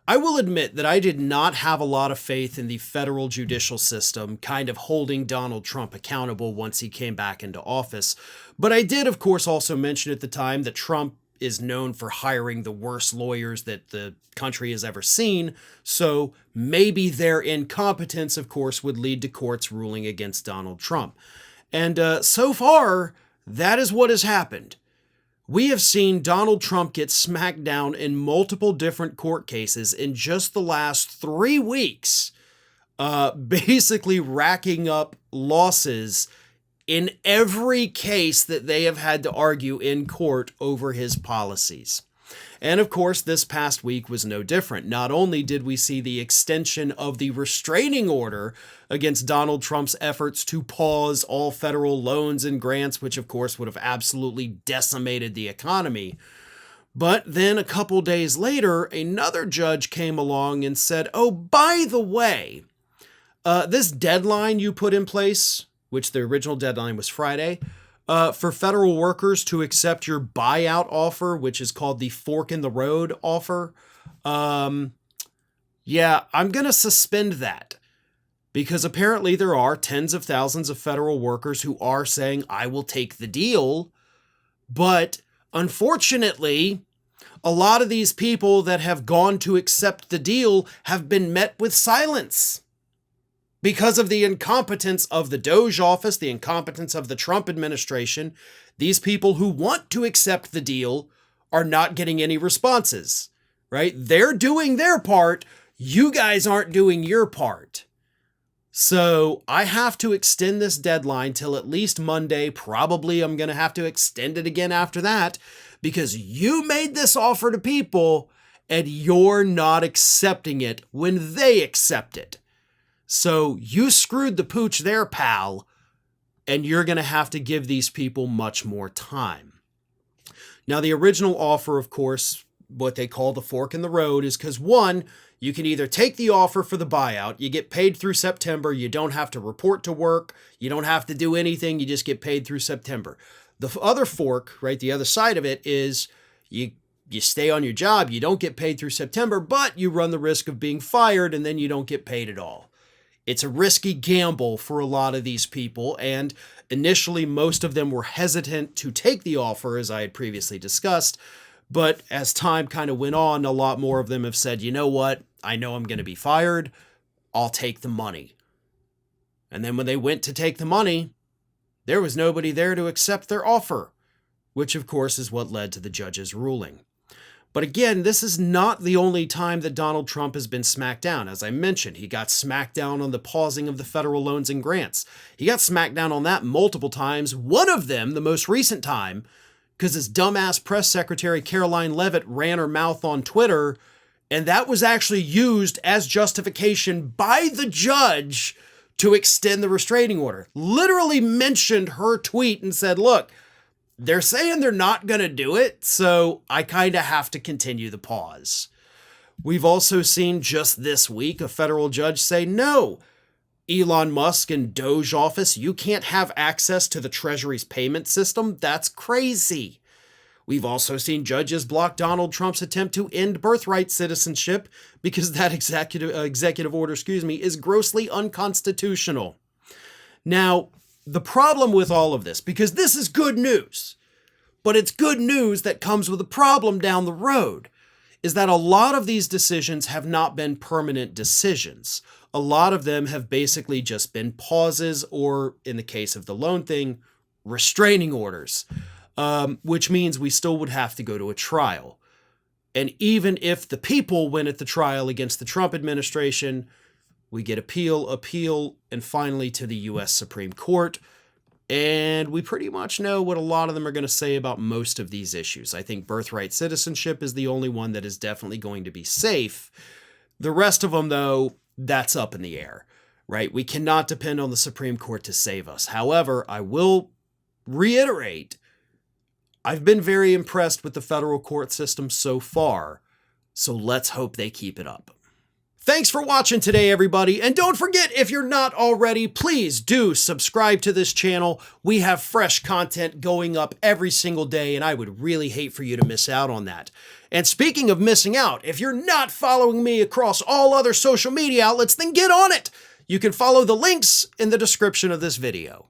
I will admit that I did not have a lot of faith in the federal judicial system kind of holding Donald Trump accountable once he came back into office. But I did, of course, also mention at the time that Trump is known for hiring the worst lawyers that the country has ever seen. So maybe their incompetence, of course, would lead to courts ruling against Donald Trump. And so far, that is what has happened. We have seen Donald Trump get smacked down in multiple different court cases in just the last 3 weeks, basically racking up losses in every case that they have had to argue in court over his policies. And of course, this past week was no different. Not only did we see the extension of the restraining order against Donald Trump's efforts to pause all federal loans and grants, which of course would have absolutely decimated the economy, but then a couple days later, another judge came along and said, oh, by the way, this deadline you put in place, which the original deadline was Friday, for federal workers to accept your buyout offer, which is called the fork in the road offer. Yeah, I'm going to suspend that because apparently there are tens of thousands of federal workers who are saying, I will take the deal. But unfortunately, a lot of these people that have gone to accept the deal have been met with silence. Because of the incompetence of the DOJ office, the incompetence of the Trump administration, these people who want to accept the deal are not getting any responses, right? They're doing their part. You guys aren't doing your part. So I have to extend this deadline till at least Monday. Probably I'm going to have to extend it again after that because you made this offer to people and you're not accepting it when they accept it. So you screwed the pooch there, pal, and you're going to have to give these people much more time. Now, the original offer, of course, what they call the fork in the road is because, one, you can either take the offer for the buyout, you get paid through September, you don't have to report to work, you don't have to do anything, you just get paid through September. The other fork, right, the other side of it is you stay on your job, you don't get paid through September, but you run the risk of being fired and then you don't get paid at all. It's a risky gamble for a lot of these people, and initially most of them were hesitant to take the offer, as I had previously discussed, but as time kind of went on, a lot more of them have said, you know what, I know I'm going to be fired, I'll take the money. And then when they went to take the money, there was nobody there to accept their offer, which of course is what led to the judge's ruling. But again, this is not the only time that Donald Trump has been smacked down. As I mentioned, he got smacked down on the pausing of the federal loans and grants. He got smacked down on that multiple times. One of them, the most recent time, because his dumbass press secretary Caroline Leavitt ran her mouth on Twitter, and that was actually used as justification by the judge to extend the restraining order. Literally mentioned her tweet and said, look, they're saying they're not going to do it, so I kind of have to continue the pause. We've also seen just this week a federal judge say, no, Elon Musk and DOJ office, you can't have access to the Treasury's payment system. That's crazy. We've also seen judges block Donald Trump's attempt to end birthright citizenship because that executive order, is grossly unconstitutional. Now, the problem with all of this, because this is good news, but it's good news that comes with a problem down the road, is that a lot of these decisions have not been permanent decisions. A lot of them have basically just been pauses or, in the case of the loan thing, restraining orders, which means we still would have to go to a trial. And even if the people win at the trial against the Trump administration, we get appeal, and finally to the U.S. Supreme Court. And we pretty much know what a lot of them are going to say about most of these issues. I think birthright citizenship is the only one that is definitely going to be safe. The rest of them, though, that's up in the air, right? We cannot depend on the Supreme Court to save us. However, I will reiterate, I've been very impressed with the federal court system so far, so let's hope they keep it up. Thanks for watching today, everybody. And don't forget, if you're not already, please do subscribe to this channel. We have fresh content going up every single day, and I would really hate for you to miss out on that. And speaking of missing out, if you're not following me across all other social media outlets, then get on it. You can follow the links in the description of this video.